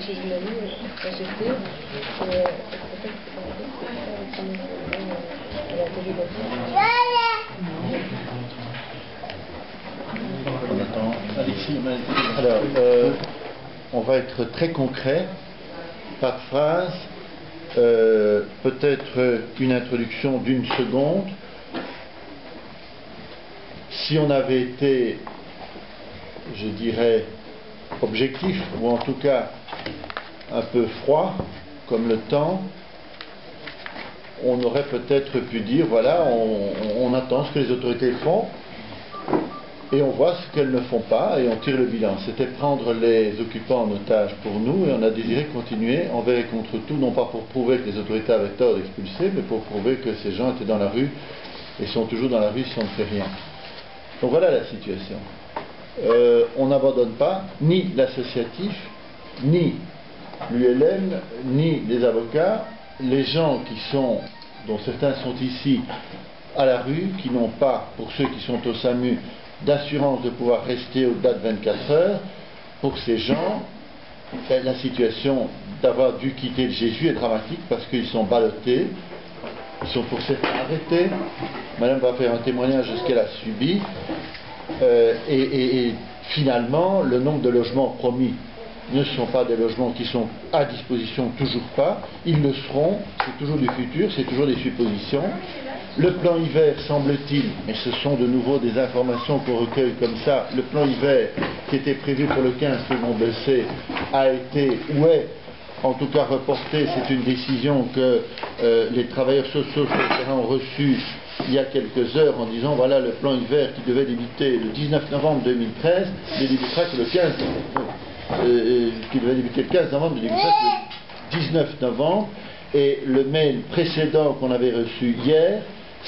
chez une amie, quand j'étais, et on attend. Alexis, alors, on va être très concret, par phrase, peut-être une introduction d'une seconde. Si on avait été, je dirais, objectif, ou en tout cas un peu froid, comme le temps, on aurait peut-être pu dire, voilà, on attend ce que les autorités font, et on voit ce qu'elles ne font pas, et on tire le bilan. C'était prendre les occupants en otage pour nous, et on a désiré continuer envers et contre tout, non pas pour prouver que les autorités avaient tort d'expulser, mais pour prouver que ces gens étaient dans la rue, et sont toujours dans la rue si on ne fait rien. Donc voilà la situation. On n'abandonne pas ni l'associatif, ni l'ULM, ni les avocats, les gens qui sont, dont certains sont ici, à la rue, qui n'ont pas, pour ceux qui sont au SAMU, d'assurance de pouvoir rester au-delà de 24 heures. Pour ces gens, la situation d'avoir dû quitter le Jésus est dramatique parce qu'ils sont ballottés, ils sont pour certains arrêtés. Madame va faire un témoignage de ce qu'elle a subi. Et finalement, le nombre de logements promis ne sont pas des logements qui sont à disposition, toujours pas. Ils le seront, c'est toujours du futur, c'est toujours des suppositions. Le plan hiver, semble-t-il, et ce sont de nouveau des informations qu'on recueille comme ça, le plan hiver qui était prévu pour le 15 février blessé a été, ou est en tout cas reporté. C'est une décision que les travailleurs sociaux sur le terrain ont reçue il y a quelques heures en disant voilà, le plan hiver qui devait débuter le 19 novembre 2013 ne débutera que le 15 qui devait débuter le 15 novembre ne débutera que le 19 novembre, et le mail précédent qu'on avait reçu hier,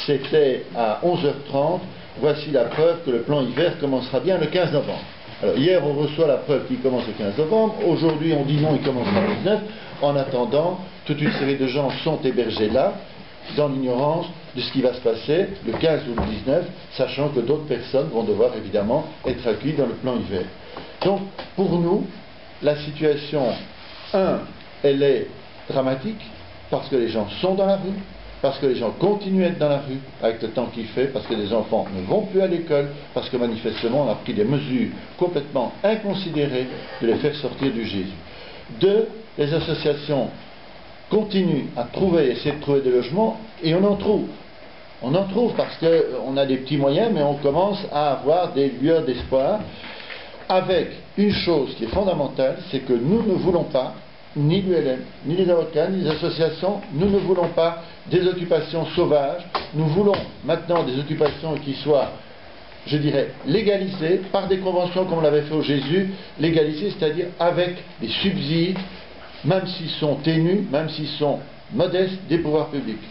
c'était à 11h30, voici la preuve que le plan hiver commencera bien le 15 novembre. Alors hier on reçoit la preuve qu'il commence le 15 novembre, aujourd'hui on dit non, il commencera le 19. En attendant, toute une série de gens sont hébergés là, dans l'ignorance de ce qui va se passer le 15 ou le 19, sachant que d'autres personnes vont devoir évidemment être accueillies dans le plan hiver. Donc, pour nous, la situation, elle est dramatique, parce que les gens sont dans la rue, parce que les gens continuent à être dans la rue avec le temps qu'il fait, parce que les enfants ne vont plus à l'école, parce que manifestement on a pris des mesures complètement inconsidérées de les faire sortir du Jésus. Les associations continuent à essayer de trouver des logements, et on en trouve. On en trouve parce qu'on a des petits moyens, mais on commence à avoir des lueurs d'espoir, avec une chose qui est fondamentale, c'est que nous ne voulons pas, ni l'ULM, ni les avocats, ni les associations, nous ne voulons pas des occupations sauvages. Nous voulons maintenant des occupations qui soient, je dirais, légalisées par des conventions comme on l'avait fait au Jésus, légalisées, c'est-à-dire avec des subsides, même s'ils sont ténus, même s'ils sont modestes, des pouvoirs publics.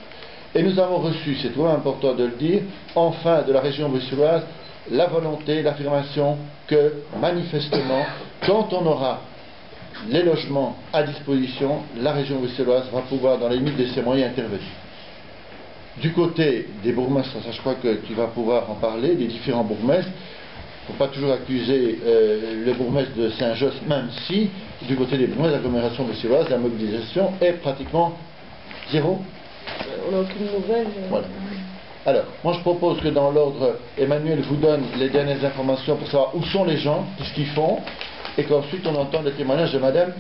Et nous avons reçu, c'est vraiment important de le dire, enfin de la région bruxelloise, la volonté, l'affirmation que, manifestement, quand on aura les logements à disposition, la région bruxelloise va pouvoir, dans les limites de ses moyens, intervenir. Du côté des bourgmestres, ça je crois que tu vas pouvoir en parler, des différents bourgmestres, il ne faut pas toujours accuser le bourgmestre de Saint-Josse, même si, du côté des bourgmestres de l'agglomération bruxelloise, la mobilisation est pratiquement zéro. On n'a aucune nouvelle. Voilà. Alors, moi je propose que dans l'ordre, Emmanuel vous donne les dernières informations pour savoir où sont les gens, qu'est-ce qu'ils font, et qu'ensuite on entend le témoignage de madame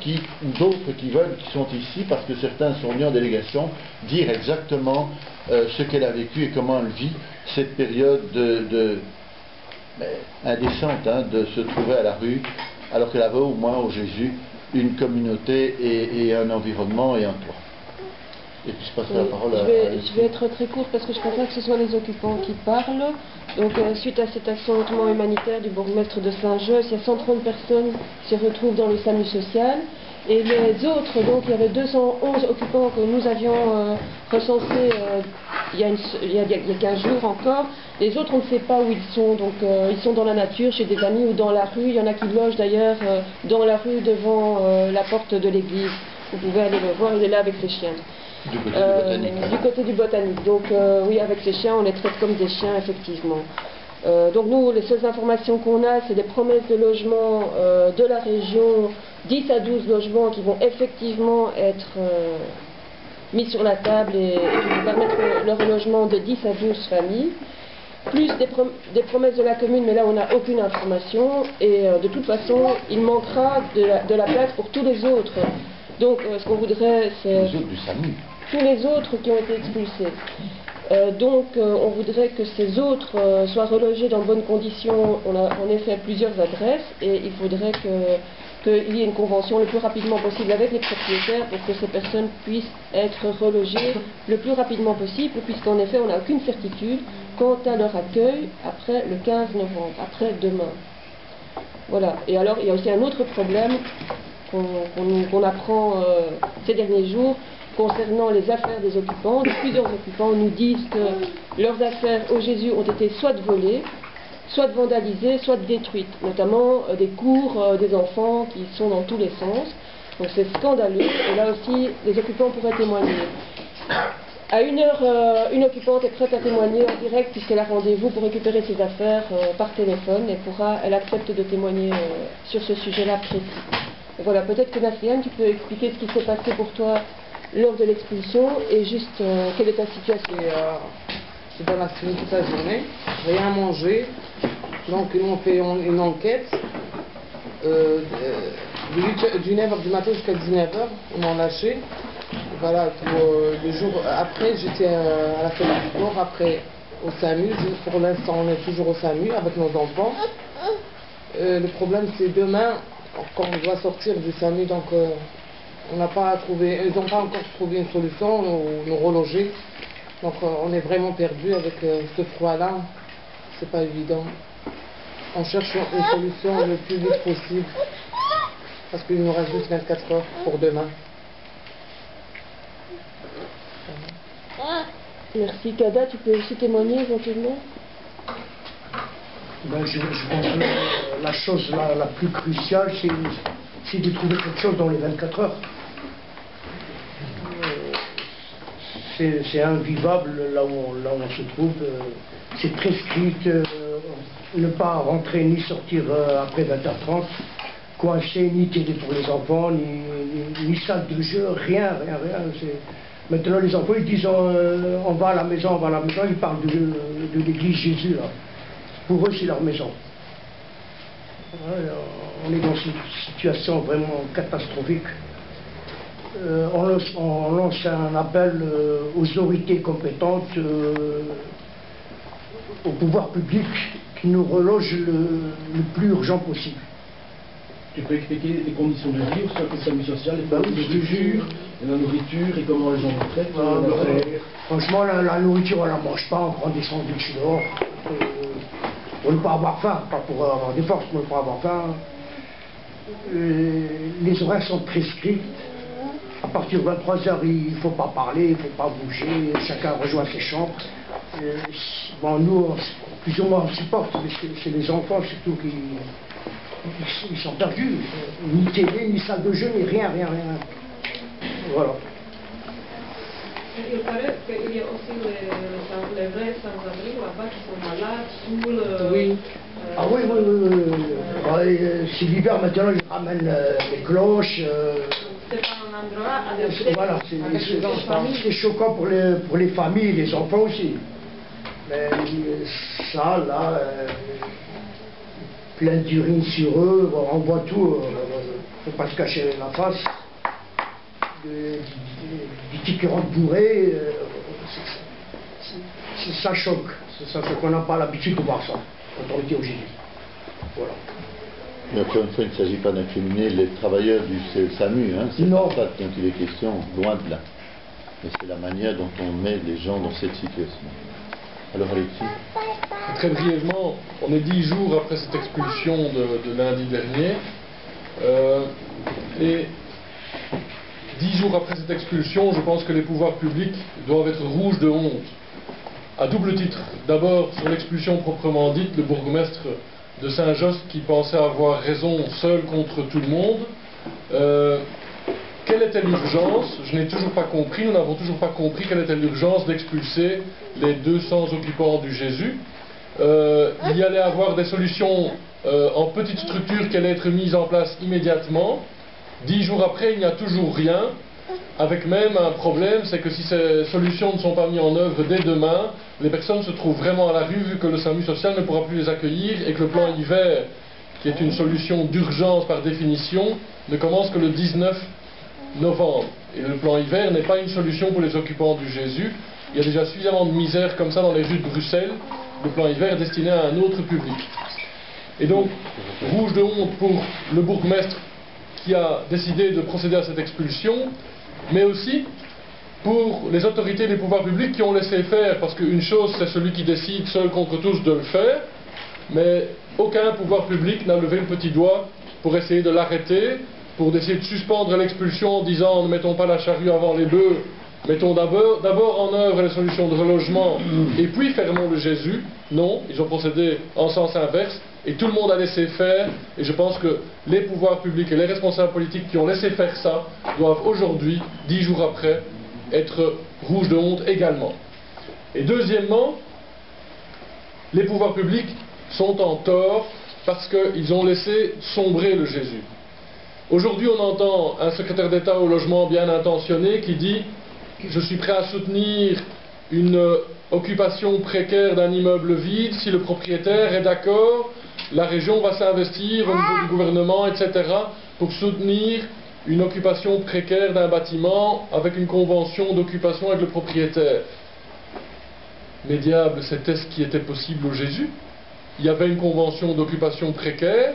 ou d'autres qui veulent, qui sont ici, parce que certains sont venus en délégation, dire exactement ce qu'elle a vécu et comment elle vit cette période indécente, de se trouver à la rue, alors qu'elle avait au moins au Jésus une communauté et un environnement et un toit. Et puis je passerai la parole à je vais être très court parce que je préfère que ce soit les occupants qui parlent. Donc suite à cet affrontement humanitaire du bourgmestre de Saint-Josse, il y a 130 personnes qui se retrouvent dans le SAMU social. Et les autres, donc il y avait 211 occupants que nous avions recensés il y a 15 jours encore. Les autres, on ne sait pas où ils sont. Donc ils sont dans la nature, chez des amis ou dans la rue. Il y en a qui logent d'ailleurs dans la rue devant la porte de l'église. Vous pouvez aller le voir, il est là avec ses chiens. Du côté du botanique. Du côté du botanique. Donc oui, avec ces chiens, on les traite comme des chiens, effectivement. Donc nous, les seules informations qu'on a, c'est des promesses de logement de la région 10 à 12 logements qui vont effectivement être mis sur la table et qui vont permettre le relogement de 10 à 12 familles, plus des promesses de la commune, mais là on n'a aucune information, et de toute façon il manquera de la place pour tous les autres. Donc ce qu'on voudrait, c'est Les autres du SAMU. tous les autres qui ont été expulsés. On voudrait que ces autres soient relogés dans de bonnes conditions. On a en effet plusieurs adresses et il faudrait qu'il y ait une convention le plus rapidement possible avec les propriétaires pour que ces personnes puissent être relogées le plus rapidement possible, puisqu'en effet on n'a aucune certitude quant à leur accueil après le 15 novembre, après demain. Voilà. Et alors il y a aussi un autre problème qu'on apprend ces derniers jours, concernant les affaires des occupants. Plusieurs occupants nous disent que leurs affaires au Jésus ont été soit volées, soit vandalisées, soit détruites, notamment des cours des enfants qui sont dans tous les sens. Donc c'est scandaleux, et là aussi les occupants pourraient témoigner. À 1h, une occupante est prête à témoigner en direct puisqu'elle a rendez-vous pour récupérer ses affaires par téléphone, et elle accepte de témoigner sur ce sujet-là précis. Et voilà, peut-être que Nafiane, tu peux expliquer ce qui s'est passé pour toi lors de l'expulsion et juste quelle est ta situation. C'est dans la semaine toute la journée, rien manger, donc ils m'ont fait une enquête du 9h du matin jusqu'à 19h, ils m'ont lâché. Voilà, le jour après j'étais à la fête du sport, après au SAMU, pour l'instant on est toujours au SAMU avec nos enfants. Le problème c'est demain, quand on doit sortir du SAMU, donc on n'a pas trouvé, ils n'ont pas encore trouvé une solution, nous reloger. Donc on est vraiment perdu avec ce froid-là, c'est pas évident. On cherche une solution le plus vite possible, parce qu'il nous reste juste 24 heures pour demain. Merci. Kada, tu peux aussi témoigner éventuellement? Ben, je pense que la chose la plus cruciale, c'est de trouver quelque chose dans les 24 heures. C'est invivable là où on se trouve. C'est prescrit ne pas rentrer ni sortir après 20h30, coincé, ni télé pour les enfants, ni salle de jeu, rien. Maintenant les enfants ils disent on va à la maison, ils parlent de l'église Jésus là. Pour eux c'est leur maison. On est dans une situation vraiment catastrophique. On lance un appel aux autorités compétentes, au pouvoir public, qui nous reloge le plus urgent possible. Tu peux expliquer les conditions de vie au sein du SAMU social, les mesures, la nourriture et comment les gens vous traitent? Franchement, la nourriture, on ne la mange pas, on prend des sandwichs dehors. Pour ne pas avoir faim, pas pour avoir des forces, mais pour avoir faim. Les horaires sont très stricts. À partir de 23h, il ne faut pas parler, il ne faut pas bouger, chacun rejoint ses chambres. Bon, nous, plus ou moins on supporte, mais c'est les enfants surtout qui ils sont perdus. Ni télé, ni salle de jeu, ni rien. Voilà. Il paraît qu'il y a aussi les vrais sans-abri là-bas qui sont malades, sous Oui. Ah oui. C'est l'hiver maintenant, ils ramènent les cloches. C'est pas un endroit adapté. Voilà, c'est choquant pour les familles, les enfants aussi. Mais ça, là, plein d'urine sur eux, on voit tout, faut pas se cacher la face. Des petits qui rentrent bourrés, ça choque. On n'a pas l'habitude de voir ça quand on était au Jésus. Voilà. Mais encore une fois, il ne s'agit pas d'incriminer les travailleurs du SAMU, hein. C'est pas ça dont il est question, loin de là. Mais c'est la manière dont on met les gens dans cette situation. Alors Alexis? Très brièvement, on est 10 jours après cette expulsion de lundi dernier. Et 10 jours après cette expulsion, je pense que les pouvoirs publics doivent être rouges de honte. À double titre. D'abord, sur l'expulsion proprement dite, le bourgmestre de Saint-Josse qui pensait avoir raison seul contre tout le monde. Quelle était l'urgence? Je n'ai toujours pas compris, nous n'avons toujours pas compris quelle était l'urgence d'expulser les 200 occupants du Jésus. Il y allait avoir des solutions en petite structure qui allaient être mises en place immédiatement. 10 jours après, il n'y a toujours rien, avec même un problème, c'est que si ces solutions ne sont pas mises en œuvre dès demain, les personnes se trouvent vraiment à la rue, vu que le SAMU social ne pourra plus les accueillir, et que le plan hiver, qui est une solution d'urgence par définition, ne commence que le 19 novembre. Et le plan hiver n'est pas une solution pour les occupants du Jésus. Il y a déjà suffisamment de misère comme ça dans les rues de Bruxelles. Le plan hiver est destiné à un autre public. Et donc, rouge de honte pour le bourgmestre qui a décidé de procéder à cette expulsion, mais aussi pour les autorités et les pouvoirs publics qui ont laissé faire, parce qu'une chose c'est celui qui décide seul contre tous de le faire, mais aucun pouvoir public n'a levé le petit doigt pour essayer de l'arrêter, pour essayer de suspendre l'expulsion en disant ne mettons pas la charrue avant les bœufs, mettons d'abord en œuvre les solutions de relogement et puis fermons le Jésus. Non, ils ont procédé en sens inverse et tout le monde a laissé faire, et je pense que les pouvoirs publics et les responsables politiques qui ont laissé faire ça doivent aujourd'hui, 10 jours après, être rouges de honte également. Et deuxièmement, les pouvoirs publics sont en tort parce qu'ils ont laissé sombrer le Jésus. Aujourd'hui, on entend un secrétaire d'État au logement bien intentionné qui dit « Je suis prêt à soutenir une occupation précaire d'un immeuble vide si le propriétaire est d'accord, la région va s'investir au niveau du gouvernement, etc. pour soutenir une occupation précaire d'un bâtiment avec une convention d'occupation avec le propriétaire. » Mais diable, c'était ce qui était possible au Jésus. Il y avait une convention d'occupation précaire,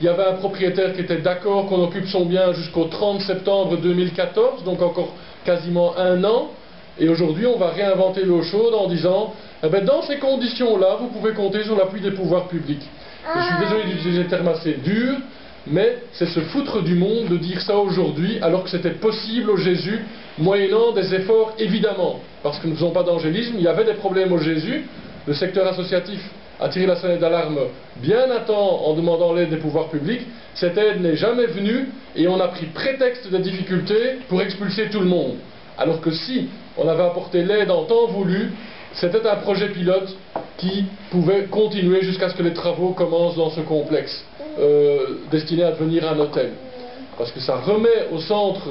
il y avait un propriétaire qui était d'accord qu'on occupe son bien jusqu'au 30 septembre 2014, donc encore quasiment un an, et aujourd'hui on va réinventer l'eau chaude en disant eh bien, dans ces conditions-là, vous pouvez compter sur l'appui des pouvoirs publics. Je suis désolé d'utiliser des termes assez durs, mais c'est se foutre du monde de dire ça aujourd'hui, alors que c'était possible au Jésus, moyennant des efforts évidemment, parce que nous ne faisons pas d'angélisme, il y avait des problèmes au Jésus, le secteur associatif a tiré la sonnette d'alarme bien à temps en demandant l'aide des pouvoirs publics. Cette aide n'est jamais venue et on a pris prétexte de difficultés pour expulser tout le monde. Alors que si on avait apporté l'aide en temps voulu, c'était un projet pilote qui pouvait continuer jusqu'à ce que les travaux commencent dans ce complexe destiné à devenir un hôtel. Parce que ça remet au centre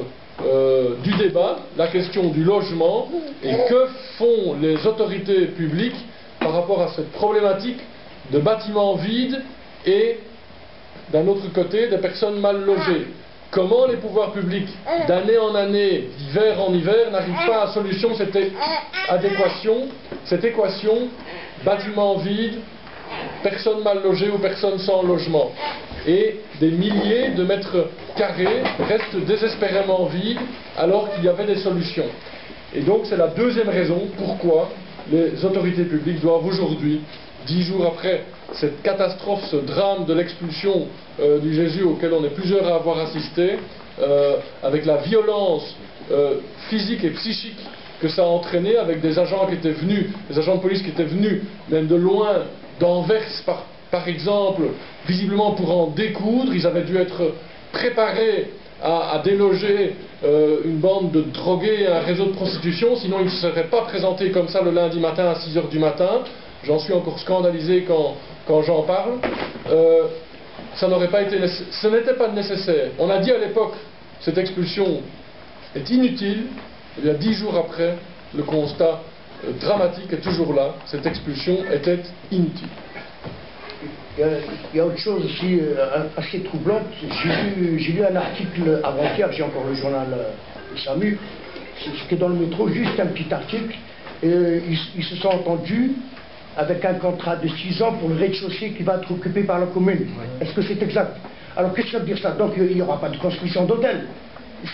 du débat la question du logement et que font les autorités publiques par rapport à cette problématique de bâtiments vides et d'un autre côté des personnes mal logées. Comment les pouvoirs publics d'année en année, d'hiver en hiver, n'arrivent pas à solution cette équation bâtiments vides, personnes mal logées ou personnes sans logement. Et des milliers de mètres carrés restent désespérément vides alors qu'il y avait des solutions. Et donc c'est la deuxième raison pourquoi les autorités publiques doivent aujourd'hui, 10 jours après cette catastrophe, ce drame de l'expulsion du Jésus auquel on est plusieurs à avoir assisté, avec la violence physique et psychique que ça a entraîné, avec des agents qui étaient venus, des agents de police qui étaient venus, même de loin, d'Anvers par exemple, visiblement pour en découdre. Ils avaient dû être préparés à déloger une bande de drogués, un réseau de prostitution, sinon ils ne se seraient pas présentés comme ça le lundi matin à 6 h du matin. J'en suis encore scandalisé quand j'en parle. Ça n'aurait pas été ce n'était pas nécessaire. On a dit à l'époque, cette expulsion est inutile. Et bien 10 jours après, le constat dramatique est toujours là. Cette expulsion était inutile. Il y a autre chose aussi assez troublante. J'ai lu un article avant-hier, j'ai encore le journal du SAMU, c'était dans le métro, juste un petit article, et ils se sont entendus avec un contrat de 6 ans pour le rez-de-chaussée qui va être occupé par la commune. Oui. Est-ce que c'est exact? Alors qu'est-ce que ça veut dire ça? Donc il n'y aura pas de construction d'hôtel.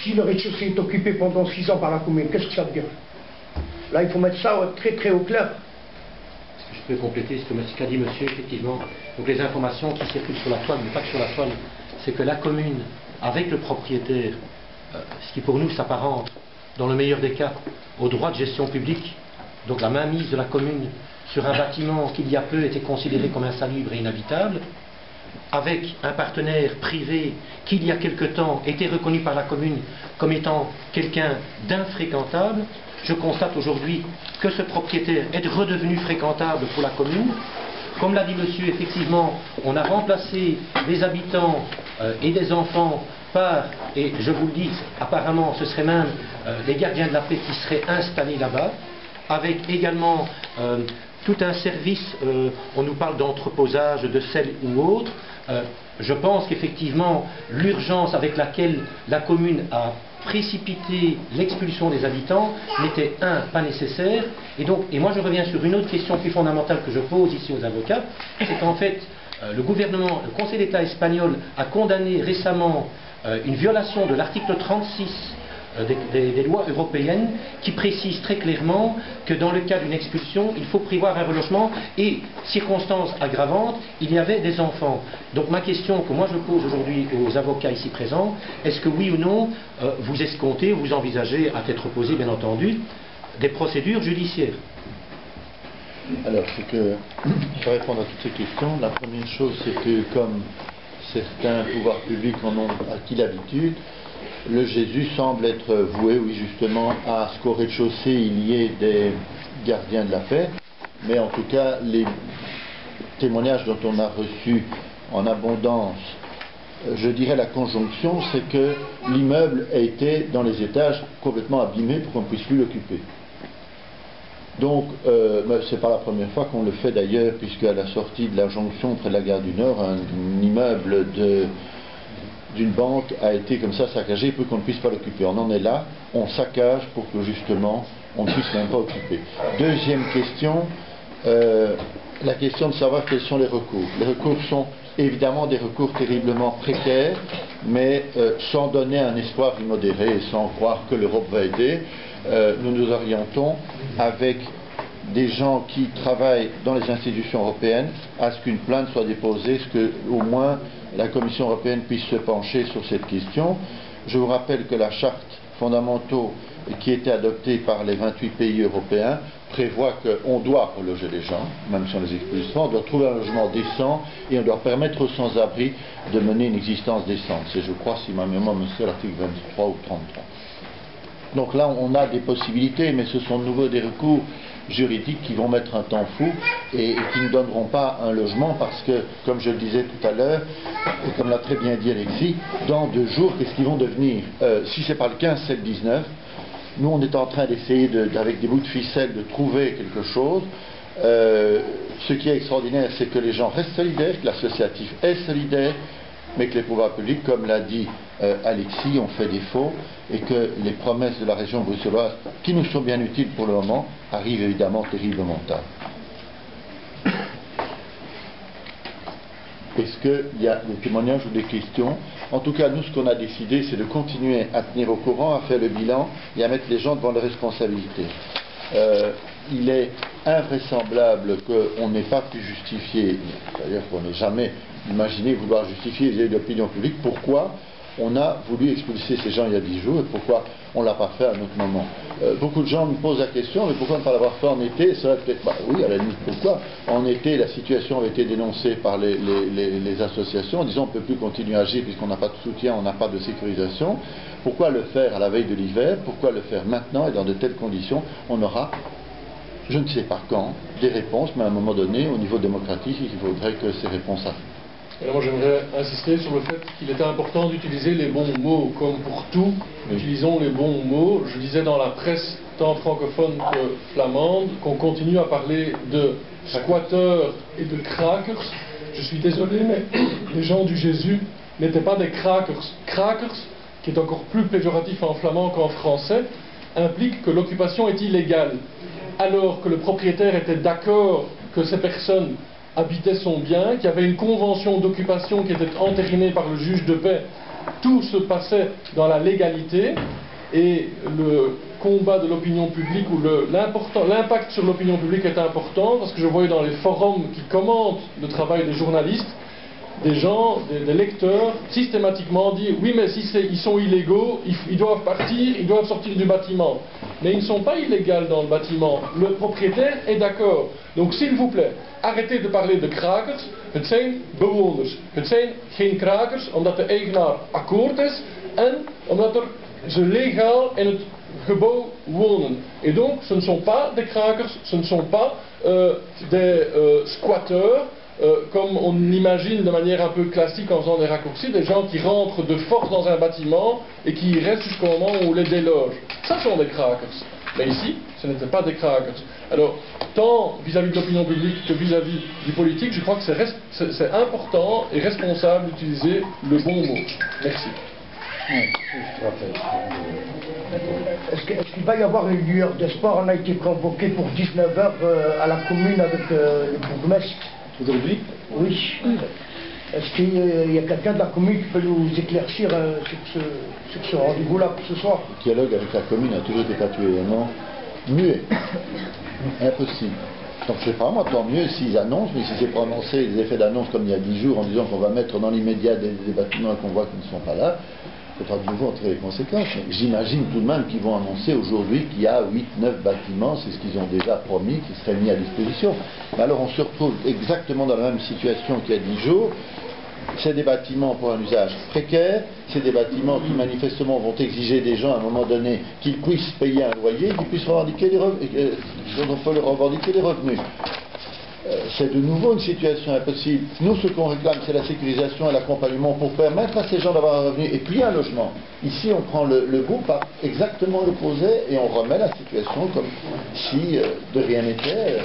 Si le rez-de-chaussée est occupé pendant 6 ans par la commune, qu'est-ce que ça veut dire? Là, il faut mettre ça très très au clair. Je peux compléter ce qu'a dit monsieur, effectivement. Donc les informations qui circulent sur la toile, mais pas que sur la toile, c'est que la commune, avec le propriétaire, ce qui pour nous s'apparente, dans le meilleur des cas, au droit de gestion publique, donc la mainmise de la commune sur un bâtiment qui il y a peu était considéré comme insalubre et inhabitable, avec un partenaire privé qui il y a quelque temps était reconnu par la commune comme étant quelqu'un d'infréquentable. Je constate aujourd'hui que ce propriétaire est redevenu fréquentable pour la commune. Comme l'a dit monsieur, effectivement, on a remplacé des habitants et des enfants par, et je vous le dis, apparemment ce serait même les gardiens de la paix qui seraient installés là-bas, avec également tout un service, on nous parle d'entreposage de sel ou autre. Je pense qu'effectivement l'urgence avec laquelle la commune a précipité l'expulsion des habitants n'était pas nécessaire, et moi je reviens sur une autre question plus fondamentale que je pose ici aux avocats, c'est qu'en fait le gouvernement, le Conseil d'État espagnol a condamné récemment une violation de l'article 36 des lois européennes qui précise très clairement que dans le cas d'une expulsion, il faut prévoir un relogement et, circonstance aggravante, il y avait des enfants. Donc ma question que moi je pose aujourd'hui aux avocats ici présents, est-ce que oui ou non vous escomptez, vous envisagez à tête reposée bien entendu, des procédures judiciaires? Alors, c'est que, je vais répondre à toutes ces questions. La première chose, c'est que comme certains pouvoirs publics en ont acquis l'habitude, le Jésus semble être voué, oui, justement, à ce qu'au rez-de-chaussée, il y ait des gardiens de la paix, mais en tout cas, les témoignages dont on a reçu en abondance, je dirais la conjonction, c'est que l'immeuble a été, dans les étages, complètement abîmé pour qu'on ne puisse plus l'occuper. Donc, c'est pas la première fois qu'on le fait d'ailleurs, puisque à la sortie de la jonction près de la gare du Nord, un immeuble d'une banque a été comme ça saccagé pour qu'on ne puisse pas l'occuper. On en est là, on saccage pour que justement on ne puisse même pas occuper. Deuxième question, la question de savoir quels sont les recours. Les recours sont évidemment des recours terriblement précaires, mais sans donner un espoir immodéré et sans croire que l'Europe va aider, nous nous orientons avec des gens qui travaillent dans les institutions européennes à ce qu'une plainte soit déposée, ce que au moins la Commission européenne puisse se pencher sur cette question. Je vous rappelle que la charte fondamentale qui a été adoptée par les 28 pays européens prévoit qu'on doit reloger les gens, même si on les expulse pas, on doit trouver un logement décent et on doit permettre aux sans-abri de mener une existence décente. C'est, je crois, si ma mémoire me sert, l'article 23 ou 33. Donc là, on a des possibilités, mais ce sont de nouveau des recours juridiques qui vont mettre un temps fou et qui ne donneront pas un logement parce que, comme je le disais tout à l'heure, et comme l'a très bien dit Alexis, dans 2 jours, qu'est-ce qu'ils vont devenir? Si ce n'est pas le 15, c'est le 19. Nous, on est en train d'essayer, avec des bouts de ficelle, de trouver quelque chose. Ce qui est extraordinaire, c'est que les gens restent solidaires, que l'associatif est solidaire, mais que les pouvoirs publics, comme l'a dit Alexis, ont fait défaut et que les promesses de la région bruxelloise, qui nous sont bien utiles pour le moment, arrivent évidemment terriblement tard. Est-ce qu'il y a des témoignages ou des questions? En tout cas, nous, ce qu'on a décidé, c'est de continuer à tenir au courant, à faire le bilan et à mettre les gens devant leurs responsabilités. Il est invraisemblable qu'on n'ait pas pu justifier, d'ailleurs qu'on n'ait jamais imaginé vouloir justifier les l'opinion publique, pourquoi on a voulu expulser ces gens il y a 10 jours et pourquoi on ne l'a pas fait à un autre moment. Beaucoup de gens me posent la question, mais pourquoi ne pas l'avoir fait en été? Ça peut-être, oui, à la limite, pourquoi? En été, la situation avait été dénoncée par les associations en disant on ne peut plus continuer à agir puisqu'on n'a pas de soutien, on n'a pas de sécurisation. Pourquoi le faire à la veille de l'hiver? Pourquoi le faire maintenant et dans de telles conditions? On aura, je ne sais pas quand, des réponses, mais à un moment donné, au niveau démocratique, il faudrait que ces réponses arrivent. Alors moi j'aimerais insister sur le fait qu'il était important d'utiliser les bons mots, comme pour tout, utilisons les bons mots. Je disais dans la presse, tant francophone que flamande, qu'on continue à parler de squatteurs et de crackers. Je suis désolé, mais les gens du Jésus n'étaient pas des crackers. Crackers, qui est encore plus péjoratif en flamand qu'en français, implique que l'occupation est illégale, alors que le propriétaire était d'accord que ces personnes habitait son bien, qu'il y avait une convention d'occupation qui était entérinée par le juge de paix. Tout se passait dans la légalité et le combat de l'opinion publique ou l'impact sur l'opinion publique est important parce que je voyais dans les forums qui commentent le travail des journalistes des gens, des lecteurs systématiquement dire oui mais si ils sont illégaux, ils doivent partir, ils doivent sortir du bâtiment. Mais ils ne sont pas illégaux dans le bâtiment. Le propriétaire est d'accord. Donc s'il vous plaît, arrêtez de parler de krakers. Het zijn bewoners. Het zijn geen krakers omdat de eigenaar akkoord is en omdat ze legaal in het gebouw wonen. Et donc ce ne sont pas des krakers, ce ne sont pas des squatteurs. comme on imagine de manière un peu classique en faisant des raccourcis, des gens qui rentrent de force dans un bâtiment et qui y restent jusqu'au moment où on les déloge. Ça sont des crackers. Mais ici, ce n'étaient pas des crackers. Alors, tant vis-à-vis de l'opinion publique que vis-à-vis du politique, je crois que c'est important et responsable d'utiliser le bon mot. Merci. Est-ce qu'il va y avoir une lueur d'espoir? On a été convoqué pour 19h à la commune avec le bourgmestre. Aujourd'hui? Oui. Est-ce qu'il y a quelqu'un de la commune qui peut nous éclaircir sur ce rendez-vous-là pour ce soir? Le dialogue avec la commune a toujours été particulièrement muet. Impossible. Donc je ne sais pas, moi, tant mieux s'ils annoncent, mais si c'est prononcé des effets d'annonce comme il y a 10 jours en disant qu'on va mettre dans l'immédiat des bâtiments qu'on voit qui ne sont pas là, il faudra de nouveau en tirer les conséquences. J'imagine tout de même qu'ils vont annoncer aujourd'hui qu'il y a 8-9 bâtiments, c'est ce qu'ils ont déjà promis, qui seraient mis à disposition. Mais alors on se retrouve exactement dans la même situation qu'il y a 10 jours. C'est des bâtiments pour un usage précaire, c'est des bâtiments qui manifestement vont exiger des gens à un moment donné qu'ils puissent payer un loyer, qu'ils puissent revendiquer les revenus, dont on peut leur revendiquer les revenus. C'est de nouveau une situation impossible. Nous, ce qu'on réclame, c'est la sécurisation et l'accompagnement pour permettre à ces gens d'avoir un revenu et puis un logement. Ici, on prend le bout par exactement l'opposé et on remet la situation comme si de rien n'était.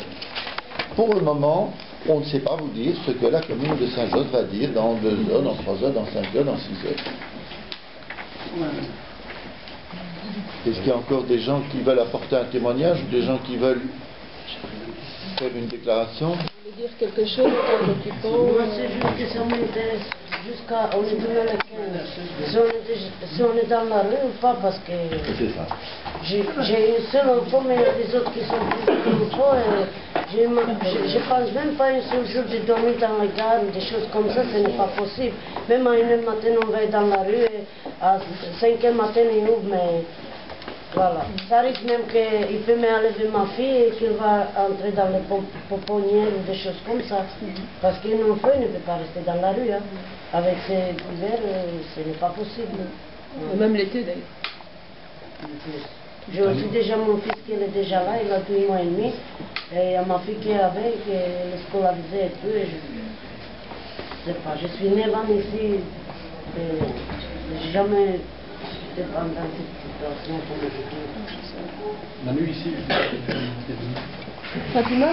Pour le moment, on ne sait pas vous dire ce que la commune de Saint-Josse va dire dans 2 heures, dans 3 heures, dans 5 heures, dans 6 heures. Est-ce qu'il y a encore des gens qui veulent apporter un témoignage ou des gens qui veulent faire une déclaration? Vous voulez dire quelque chose en occupant? Moi, c'est juste que ça m'intéresse jusqu'à... On est demain le 15. Si on est dans la rue ou pas, parce que... C'est ça. J'ai une seule enfant, mais il y a des autres qui sont plus enfants. Je pense même pas un seul jour de dormir dans la gare ou des choses comme ça, ce n'est pas possible. Même à 1h du matin, on va dans la rue, et à 5h du matin, il ouvre, mais... Voilà. Ça risque même qu'il peut m'enlever ma fille et qu'il va entrer dans les pouponnières ou des choses comme ça. Parce qu'un enfant ne peut pas rester dans la rue. Hein. Avec ces hivers, ce n'est pas possible. Même l'été d'ailleurs. J'ai aussi déjà mon fils qui est déjà là, il a 2 mois et demi. Et il y a ma fille qui est avec, qui est scolarisée et tout. Et je sais pas, je suis née ici. J'ai jamais été pendant cette situation comme je dis. Manu, ici. Fatima?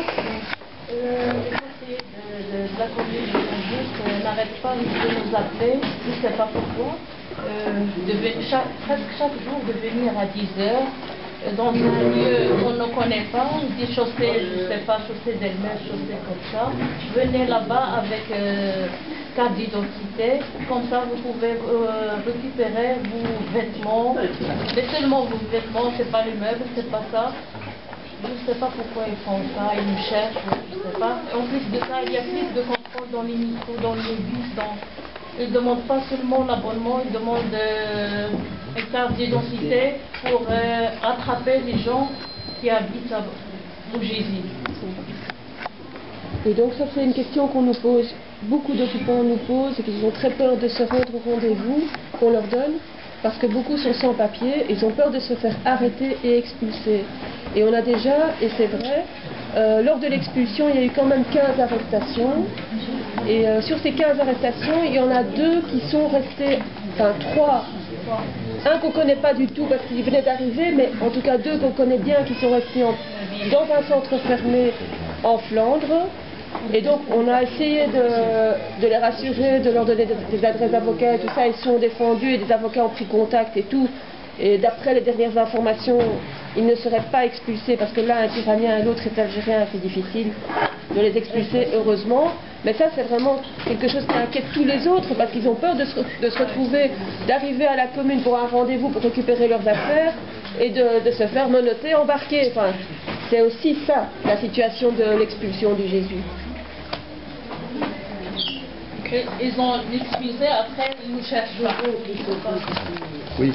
Les conseillers de la commune de Saint-Just n'arrêtent pas de nous appeler, je ne sais pas pourquoi. Presque chaque jour de venir à 10 heures dans un lieu qu'on ne connaît pas, on dit chaussée, je ne sais pas, chaussée d'elle-même, chaussée comme ça. Venez là-bas avec carte d'identité, comme ça vous pouvez récupérer vos vêtements, mais seulement vos vêtements, c'est pas les meubles, c'est pas ça. Je ne sais pas pourquoi ils font ça, ils nous cherchent, je ne sais pas. En plus de ça, il y a plus de contrôle dans les micros, dans les bus. Ils ne demandent pas seulement l'abonnement, ils demandent une carte d'identité pour attraper les gens qui habitent à Bougézy. Et donc ça c'est une question qu'on nous pose, beaucoup d'occupants nous posent, et qu'ils ont très peur de se rendre au rendez-vous qu'on leur donne, parce que beaucoup sont sans papier, ils ont peur de se faire arrêter et expulser. Et on a déjà, et c'est vrai, lors de l'expulsion, il y a eu quand même 15 arrestations. Et sur ces 15 arrestations, il y en a 2 qui sont restés, enfin 3. Un qu'on ne connaît pas du tout parce qu'il venait d'arriver, mais en tout cas 2 qu'on connaît bien qui sont restés dans un centre fermé en Flandre. Et donc on a essayé de les rassurer, de leur donner des adresses d'avocats et tout ça. Ils sont défendus et des avocats ont pris contact et tout. Et d'après les dernières informations, ils ne seraient pas expulsés parce que là, un Iranien et l'autre est algérien, c'est difficile de les expulser, heureusement. Mais ça, c'est vraiment quelque chose qui inquiète tous les autres parce qu'ils ont peur de se retrouver, d'arriver à la commune pour un rendez-vous pour récupérer leurs affaires et de se faire menotter, embarquer. Enfin, c'est aussi ça, la situation de l'expulsion du Jésus. Ils ont expulsé, après ils nous cherchent pas. Oui.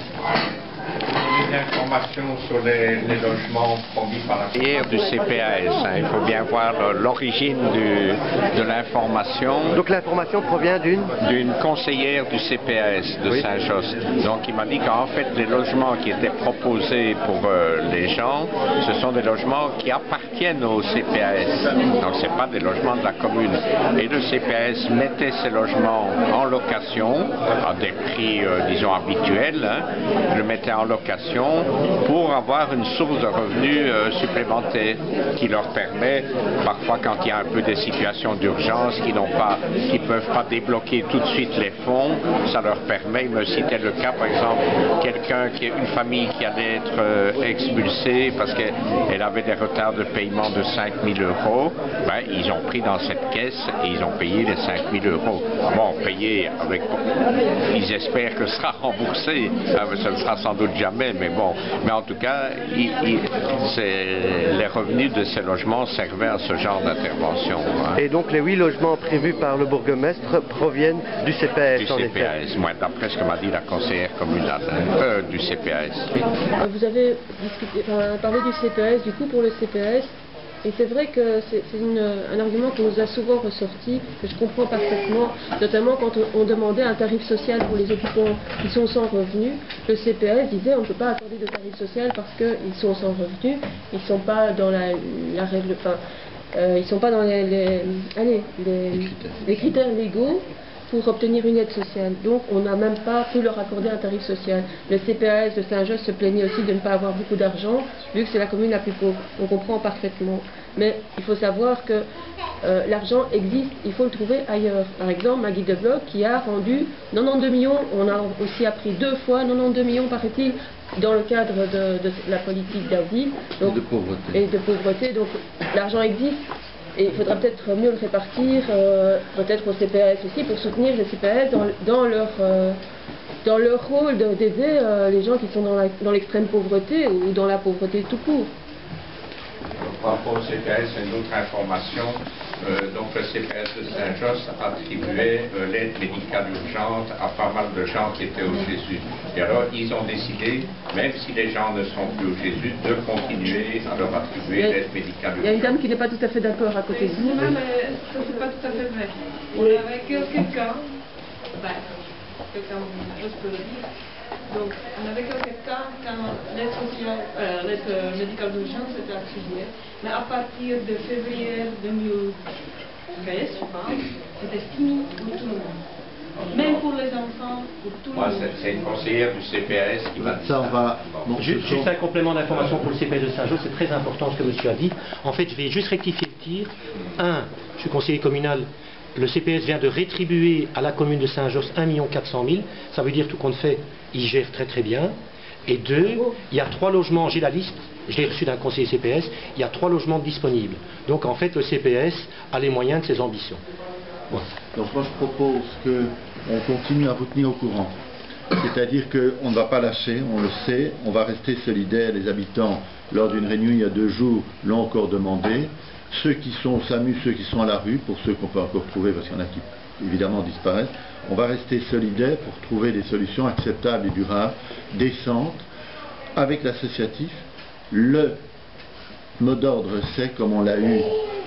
des informations sur les logements promis par la Hier du CPAS, il faut bien voir l'origine de l'information. Donc l'information provient d'une conseillère du CPAS de Saint-Josse. Donc il m'a dit qu'en fait les logements qui étaient proposés pour les gens, ce sont des logements qui appartiennent au CPAS. Donc ce n'est pas des logements de la commune. Et le CPAS mettait ces logements en location à des prix, disons, habituels, le mettait en location pour avoir une source de revenus supplémentaire qui leur permet, parfois quand il y a un peu des situations d'urgence, qui ne peuvent pas débloquer tout de suite les fonds, ça leur permet, il me citait le cas par exemple, une famille qui allait être expulsée parce qu'elle avait des retards de paiement de 5 000 €, ben, ils ont pris dans cette caisse et ils ont payé les 5 000 €. Bon, payé avec... Ils espèrent que ce sera remboursé, ça ne sera sans doute jamais, mais bon. Mais en tout cas, les revenus de ces logements servaient à ce genre d'intervention. Hein. Et donc les 8 logements prévus par le bourgmestre proviennent du CPAS, du en CPAS, effet. moi, d'après ce que m'a dit la conseillère communale, du CPAS. Vous avez parlé du CPAS, du coup pour le CPAS, et c'est vrai que c'est un argument qui nous a souvent ressorti, que je comprends parfaitement, notamment quand on demandait un tarif social pour les occupants qui sont sans revenus. Le CPAS disait on ne peut pas accorder de tarif social parce qu'ils sont sans revenus, ils ne sont pas dans la règle, ils ne sont pas dans les critères légaux pour obtenir une aide sociale. Donc on n'a même pas pu leur accorder un tarif social. Le CPAS de Saint-Josse se plaignait aussi de ne pas avoir beaucoup d'argent, vu que c'est la commune la plus pauvre. On comprend parfaitement. Mais il faut savoir que l'argent existe, il faut le trouver ailleurs. Par exemple, Maggie Debloc qui a rendu 92 millions, on a aussi appris 2 fois 92 millions paraît-il, dans le cadre de la politique d'asile et de pauvreté. Donc l'argent existe. Et il faudra peut-être mieux le répartir, peut-être au CPAS aussi, pour soutenir les CPAS dans leur rôle d'aider les gens qui sont dans l'extrême pauvreté ou dans la pauvreté tout court. Par rapport au CPAS, une autre information. Donc le CPAS de Saint-Josse attribuait l'aide médicale urgente à pas mal de gens qui étaient au Jésus. Et alors ils ont décidé, même si les gens ne sont plus au Jésus, de continuer à leur attribuer l'aide médicale urgente. Il y a une dame qui n'est pas tout à fait d'accord à côté de vous. Non, mais ça c'est pas tout à fait vrai. On avait quelques cas, je peux le dire. Donc, on avait quelques cas quand l'aide médicale d'urgence était attribuée, mais à partir de février 2013, je pense, c'était fini pour tout le monde. Même pour les enfants, pour tout le monde. C'est une conseillère du CPAS qui m'a dit ça. Juste un complément d'information pour le CPAS de Saint-Josse, c'est très important ce que monsieur a dit. En fait, je vais juste rectifier le tir. Je suis conseiller communal. Le CPS vient de rétribuer à la commune de Saint-Josse 1 400 000. Ça veut dire tout compte fait, il gère très très bien. Et 2, il y a 3 logements, j'ai la liste, je l'ai reçu d'un conseiller CPS, il y a 3 logements disponibles. Donc en fait, le CPS a les moyens de ses ambitions. Voilà. Donc moi je propose qu'on continue à vous tenir au courant. C'est-à-dire qu'on ne va pas lâcher, on le sait, on va rester solidaires. Les habitants, lors d'une réunion il y a 2 jours, l'ont encore demandé. Ceux qui sont au SAMU, ceux qui sont à la rue, pour ceux qu'on peut encore trouver, parce qu'il y en a qui évidemment disparaissent, on va rester solidaires pour trouver des solutions acceptables et durables, décentes, avec l'associatif. Le mot d'ordre, c'est, comme on l'a eu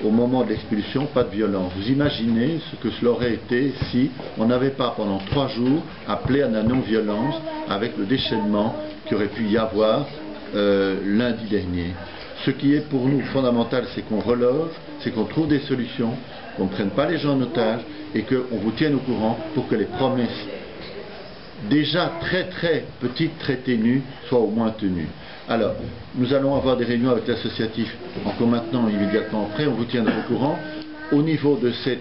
au moment de l'expulsion, pas de violence. Vous imaginez ce que cela aurait été si on n'avait pas pendant 3 jours appelé à la non-violence avec le déchaînement qu'il aurait pu y avoir lundi dernier. Ce qui est pour nous fondamental, c'est qu'on reloge, c'est qu'on trouve des solutions, qu'on ne prenne pas les gens en otage et qu'on vous tienne au courant pour que les promesses, déjà très très petites, très ténues, soient au moins tenues. Alors, nous allons avoir des réunions avec l'associatif encore maintenant, immédiatement après, on vous tiendra au courant. Au niveau de cet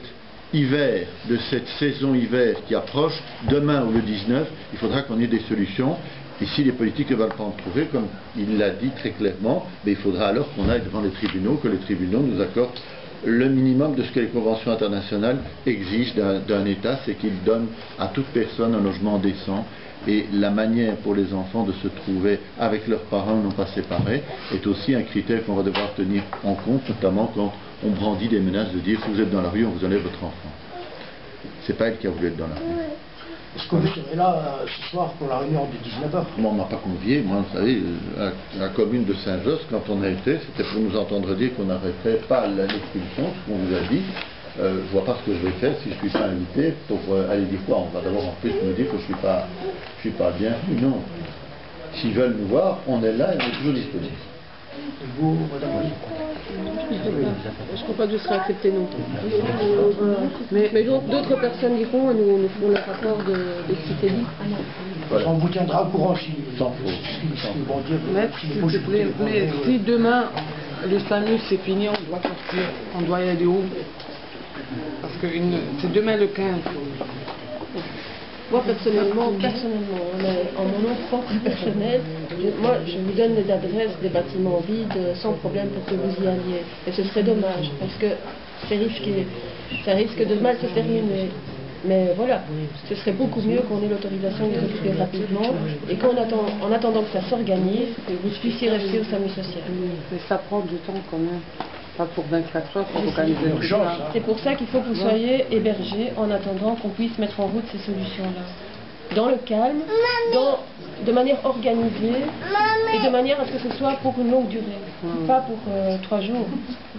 hiver, de cette saison hiver qui approche, demain ou le 19, il faudra qu'on ait des solutions. Et si les politiques ne veulent pas en trouver, comme il l'a dit très clairement, il faudra alors qu'on aille devant les tribunaux, que les tribunaux nous accordent le minimum de ce que les conventions internationales exigent d'un État, c'est qu'il donne à toute personne un logement décent. Et la manière pour les enfants de se trouver avec leurs parents non pas séparés est aussi un critère qu'on va devoir tenir en compte, notamment quand on brandit des menaces de dire si vous êtes dans la rue, on vous enlève votre enfant. C'est pas elle qui a voulu être dans la rue. Est-ce que vous serez là ce soir pour la réunion de 19h? Moi, on ne m'a pas convié. Moi, vous savez, à la commune de Saint-Josse, quand on a été, c'était pour nous entendre dire qu'on n'arrêterait pas l'expulsion, ce qu'on vous a dit. Je ne vois pas ce que je vais faire si je ne suis pas invité pour aller dire quoi. On va d'abord en plus me dire que je ne suis pas bienvenu. Non. S'ils veulent nous voir, on est là et on est toujours disponible. Et vous, madame? Je ne crois pas que je serai accepté non plus. Mais donc d'autres personnes diront, nous ferons le rapport de ce qui s'est dit. Voilà. On vous tiendra au courant si Sans faute. ils vont dire. Maître, s'il te plaît, mais si demain le SAMU c'est fini, on doit sortir, on doit y aller où? Parce que c'est demain le 15. Moi personnellement, en mon nom propre personnel, je vous donne les adresses des bâtiments vides sans problème pour que vous y alliez. Et ce serait dommage parce que ça risque de mal se terminer. Mais voilà, ce serait beaucoup mieux qu'on ait l'autorisation de les occuper rapidement et en attendant que ça s'organise, que vous puissiez rester au SAMU social. Mais ça prend du temps quand même. Pas pour 24 heures pour organiser tout ça. C'est pour ça qu'il faut que vous soyez hébergés en attendant qu'on puisse mettre en route ces solutions-là. Dans le calme, de manière organisée et de manière à ce que ce soit pour une longue durée, pas pour 3 jours.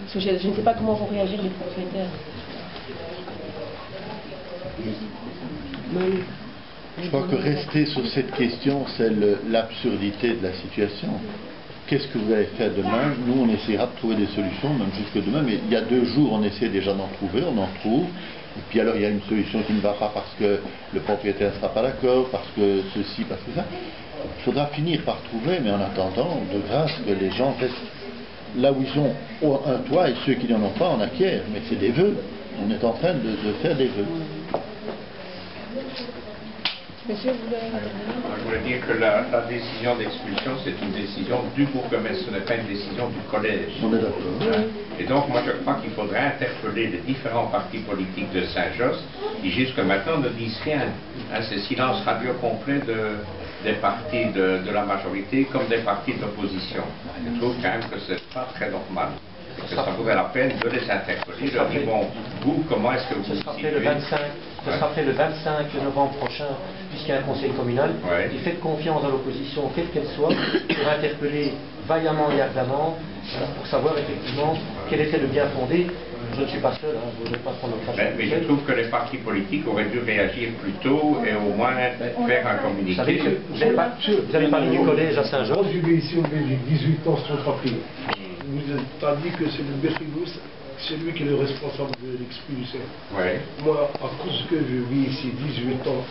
Parce que je ne sais pas comment vont réagir les propriétaires. Je crois que rester sur cette question, c'est l'absurdité de la situation. Qu'est-ce que vous allez faire demain? Nous, on essaiera de trouver des solutions, même jusque demain, mais il y a 2 jours, on essaie déjà d'en trouver, on en trouve. Et puis alors, il y a une solution qui ne va pas parce que le propriétaire ne sera pas d'accord, parce que ceci, parce que ça. Il faudra finir par trouver, mais en attendant, de grâce, que les gens restent là où ils ont un toit, et ceux qui n'en ont pas en acquièrent. Mais c'est des vœux. On est en train de faire des vœux. Monsieur, Je voulais dire que la décision d'expulsion, c'est une décision du bourgmestre, ce n'est pas une décision du collège. On est d'accord. Et donc, moi, je crois qu'il faudrait interpeller les différents partis politiques de Saint-Josse qui, jusque maintenant, ne disent rien. C'est silence radio complet des partis de la majorité comme des partis de l'opposition. Je trouve quand même que ce n'est pas très normal. Que ça vaudrait la peine de les interpeller, de leur dire, bon, vous, comment est-ce que vous Ce sera fait le 25, le 25 novembre prochain, puisqu'il y a un conseil communal. Et faites confiance à l'opposition, quelle qu'elle soit, pour interpeller vaillamment et ardemment, pour savoir effectivement quel était le bien fondé. Je ne suis pas seul, je ne voudrais pas prendre notre mais je trouve que les partis politiques auraient dû réagir plus tôt et au moins faire un communiqué. Vous avez parlé du collège à Saint-Jean. Moi, je vais ici en Belgique, 18 ans sans papier. Vous avez dit que c'est le Bertillus, c'est lui qui est le responsable de l'expulsion. Ouais. Moi, à cause que je vis ici 18 ans,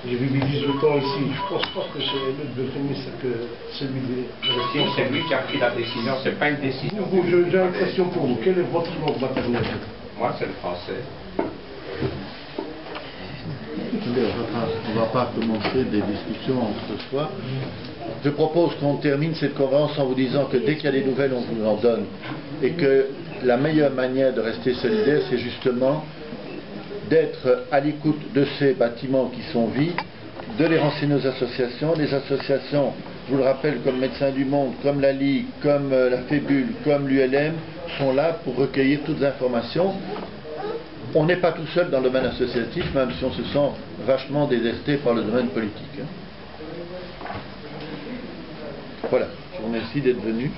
j'ai vécu 18 ans ici, je ne pense pas que c'est le Bertillus que celui de responsable. C'est lui qui a pris la décision, c'est pas une décision. J'ai une question pour vous. Quel est votre langue maternelle? Moi, c'est le français. On ne va pas commencer des discussions entre soi. Je propose qu'on termine cette conférence en vous disant que dès qu'il y a des nouvelles, on vous en donne. Et que la meilleure manière de rester solidaire, c'est justement d'être à l'écoute de ces bâtiments qui sont vides, de les renseigner aux associations. Les associations, je vous le rappelle, comme Médecins du Monde, comme la Ligue, comme la Fébule, comme l'ULM, sont là pour recueillir toutes les informations. On n'est pas tout seul dans le domaine associatif, même si on se sent vachement déserté par le domaine politique. Voilà, je vous remercie d'être venu.